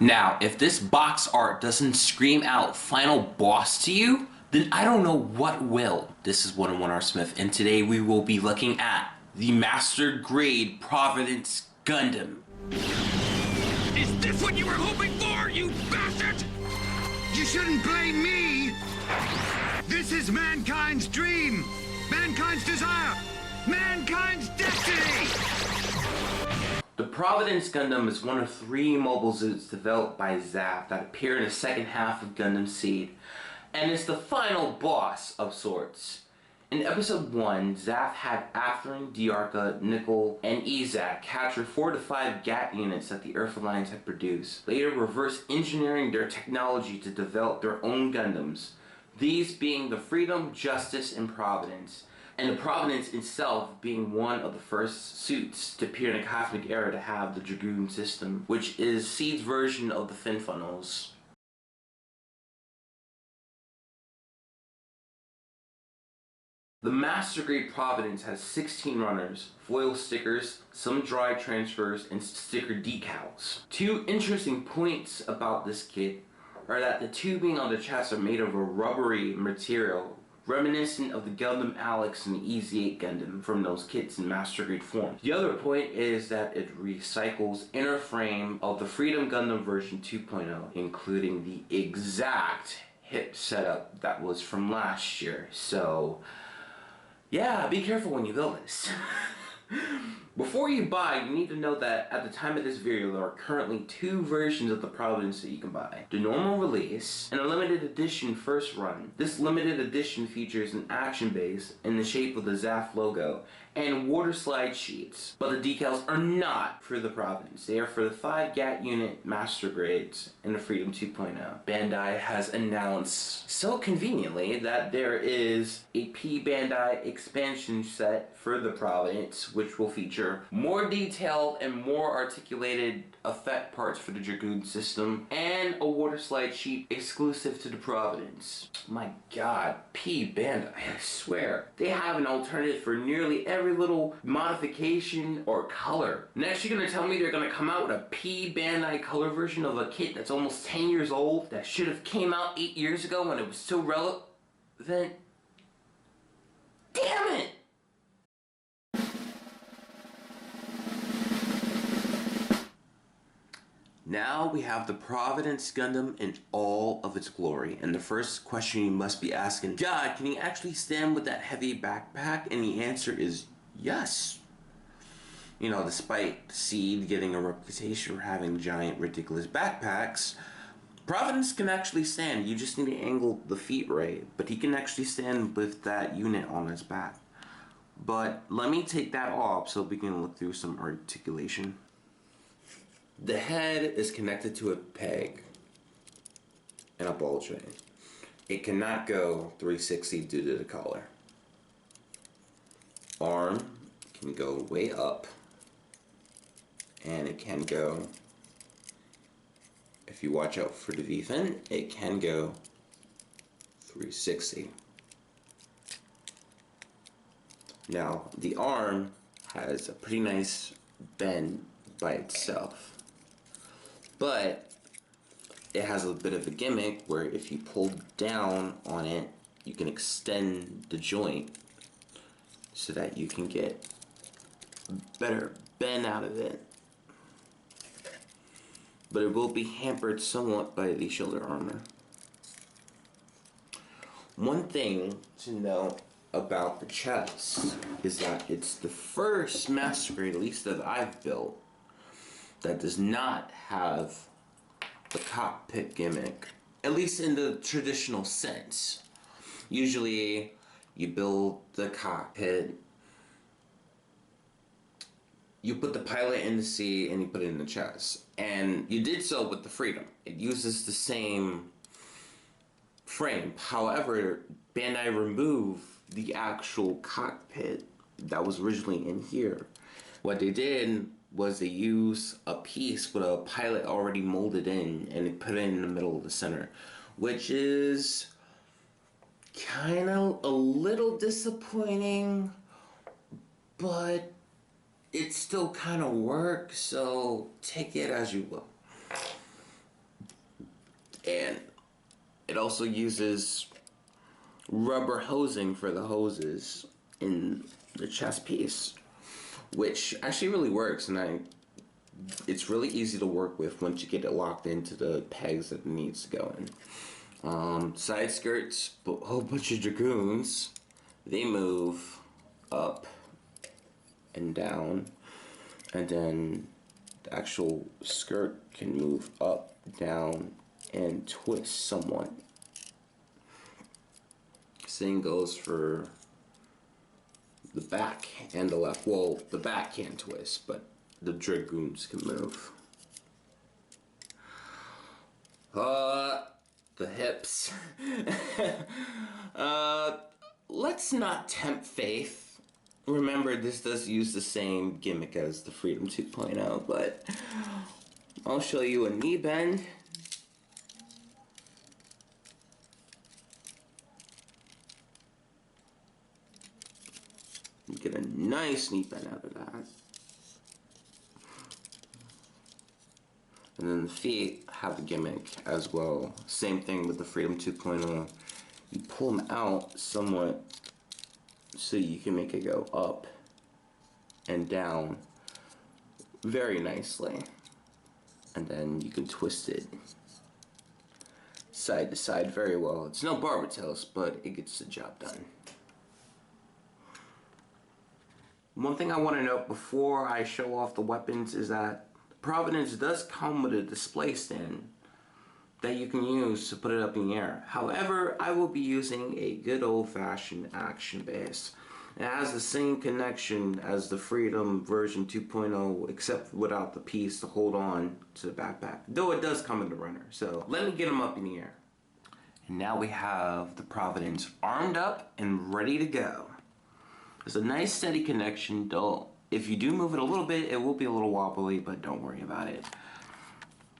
Now, if this box art doesn't scream out final boss to you, then I don't know what will. This is 101 R Smith, and today we will be looking at the Master Grade Providence Gundam. Is this what you were hoping for, you bastard? You shouldn't blame me! This is mankind's dream! Mankind's desire! Mankind's destiny! The Providence Gundam is one of 3 mobile suits developed by ZAF that appear in the second half of Gundam SEED, and is the final boss of sorts. In episode 1, ZAF had Atherin, Diarca, Nickel, and Izak capture 4 to 5 GAT units that the Earth Alliance had produced, later reverse engineering their technology to develop their own Gundams, these being the Freedom, Justice, and Providence, and the Providence itself being one of the first suits to appear in the Cosmic Era to have the Dragoon system, which is SEED's version of the fin funnels. The Master Grade Providence has 16 runners, foil stickers, some dry transfers, and sticker decals. 2 interesting points about this kit are that the tubing on the chest are made of a rubbery material, reminiscent of the Gundam Alex and the EZ-8 Gundam from those kits in Master Grade form. The other point is that it recycles inner frame of the Freedom Gundam version 2.0, including the exact hip setup that was from last year. So yeah, be careful when you build this. Before you buy, you need to know that at the time of this video, there are currently 2 versions of the Providence that you can buy. The normal release and a limited edition first run. This limited edition features an action base in the shape of the ZAF logo and water slide sheets, but the decals are not for the Providence. They are for the 5 GAT unit Master Grades and the Freedom 2.0. Bandai has announced so conveniently that there is a P Bandai expansion set for the Providence, which will feature more detailed and more articulated effect parts for the Dragoon system, and a water slide sheet exclusive to the Providence. My god, P Bandai, I swear. They have an alternative for nearly every little modification or color. Next you're gonna tell me they're gonna come out with a P Bandai color version of a kit that's almost 10 years old, that should have came out 8 years ago when it was still relevant? Damn it! Now we have the Providence Gundam in all of its glory, and the first question you must be asking, God, can he actually stand with that heavy backpack? And the answer is yes. You know, despite SEED getting a reputation for having giant, ridiculous backpacks, Providence can actually stand. You just need to angle the feet right, but he can actually stand with that unit on his back. But let me take that off so we can look through some articulation. The head is connected to a peg and a ball chain. It cannot go 360 due to the collar. Arm can go way up, and it can go, if you watch out for the V-fin, it can go 360. Now, the arm has a pretty nice bend by itself, but it has a bit of a gimmick where if you pull down on it, you can extend the joint so that you can get a better bend out of it. But it will be hampered somewhat by the shoulder armor. One thing to note about the chest is that it's the first Master Grade, at least that I've built, that does not have the cockpit gimmick, at least in the traditional sense. Usually you build the cockpit, you put the pilot in the seat, and you put it in the chest. And you did so with the Freedom. It uses the same frame. However, Bandai removed the actual cockpit that was originally in here. What they did was they used a piece with a pilot already molded in, and they put it in the middle of the center, which is kind of a little disappointing, but it still kind of works, so take it as you will. And it also uses rubber hosing for the hoses in the chest piece, which actually really works, and it's really easy to work with once you get it locked into the pegs that it needs to go in. Side skirts, a whole bunch of dragoons. They move up and down, and then the actual skirt can move up, down, and twist somewhat. Same goes for the back and the left. Well, the back can't twist, but the dragoons can move. The hips. Let's not tempt faith. Remember, this does use the same gimmick as the Freedom 2.0, but I'll show you a knee bend. Get a nice knee bend out of that. And then the feet have the gimmick as well. Same thing with the Freedom 2.0. You pull them out somewhat so you can make it go up and down very nicely. And then you can twist it side to side very well. It's no barber tails, but it gets the job done. One thing I want to note before I show off the weapons is that Providence does come with a display stand that you can use to put it up in the air. However, I will be using a good old-fashioned action base. It has the same connection as the Freedom version 2.0, except without the piece to hold on to the backpack. Though it does come in the runner. So let me get them up in the air. And now we have the Providence armed up and ready to go. There's a nice steady connection, though if you do move it a little bit, it will be a little wobbly, but don't worry about it.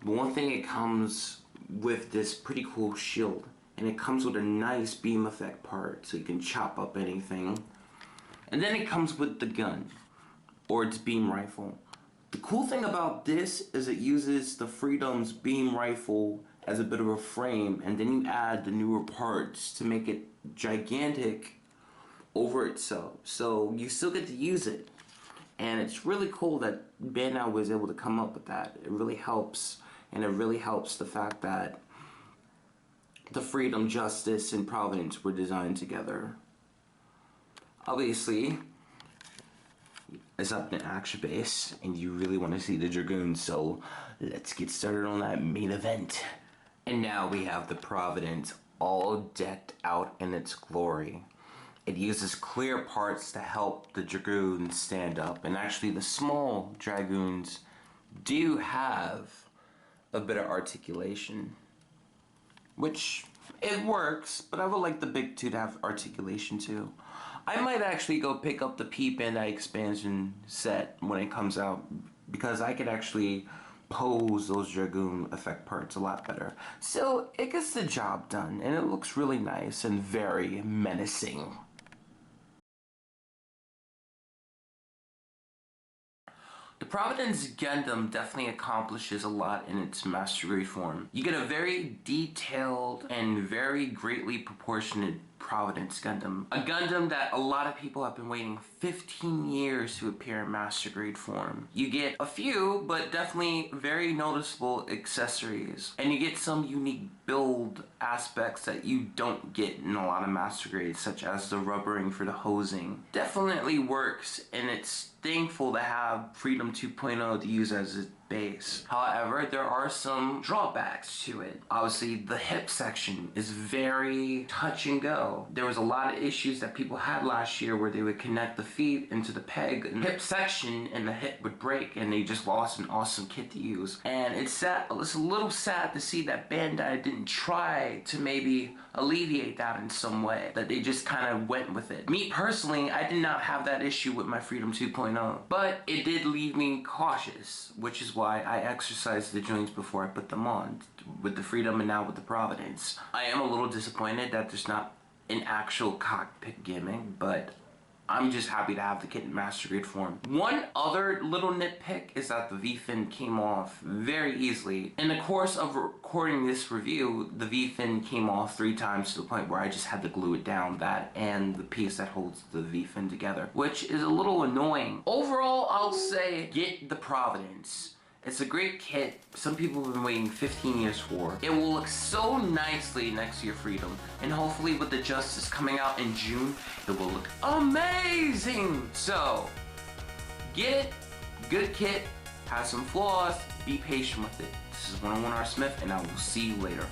But one thing, it comes with this pretty cool shield, and it comes with a nice beam effect part, so you can chop up anything. And then it comes with the gun, or its beam rifle. The cool thing about this is it uses the Freedom's beam rifle as a bit of a frame, and then you add the newer parts to make it gigantic over itself, so you still get to use it. And it's really cool that Bandai was able to come up with that. It really helps, and it really helps the fact that the Freedom, Justice, and Providence were designed together. Obviously, it's up in action base, and you really want to see the Dragoons, so let's get started on that main event. And now we have the Providence all decked out in its glory. It uses clear parts to help the Dragoons stand up, and actually the small Dragoons do have a bit of articulation, which it works, but I would like the big two to have articulation too. I might actually go pick up the P Bandai expansion set when it comes out, because I could actually pose those Dragoon effect parts a lot better. So it gets the job done, and it looks really nice and very menacing. The Providence Gundam definitely accomplishes a lot in its Master Grade form. You get a very detailed and very greatly proportionate Providence Gundam. A Gundam that a lot of people have been waiting 15 years to appear in Master Grade form. You get a few, but definitely very noticeable accessories. And you get some unique build aspects that you don't get in a lot of Master Grades, such as the rubbering for the hosing. Definitely works, and it's thankful to have Freedom 2.0 to use as its base. However, there are some drawbacks to it. Obviously, the hip section is very touch and go. There was a lot of issues that people had last year where they would connect the feet into the peg and the hip section, and the hip would break, and they just lost an awesome kit to use. And it's a little sad to see that Bandai didn't try to maybe alleviate that in some way, that they just kind of went with it. Me personally, I did not have that issue with my Freedom 2.0, but it did leave me cautious, which is why I exercised the joints before I put them on, with the Freedom and now with the Providence. I am a little disappointed that there's not an actual cockpit gimmick, but I'm just happy to have the kit in master grade form. One other little nitpick is that the V-fin came off very easily. In the course of recording this review, the V-fin came off 3 times to the point where I just had to glue it down, that and the piece that holds the V-fin together, which is a little annoying. Overall, I'll say get the Providence. It's a great kit. Some people have been waiting 15 years for. It will look so nicely next to your Freedom, and hopefully with the Justice coming out in June, it will look amazing! So, get it, good kit, has some flaws, be patient with it. This is 101R Smith, and I will see you later.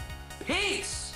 Peace!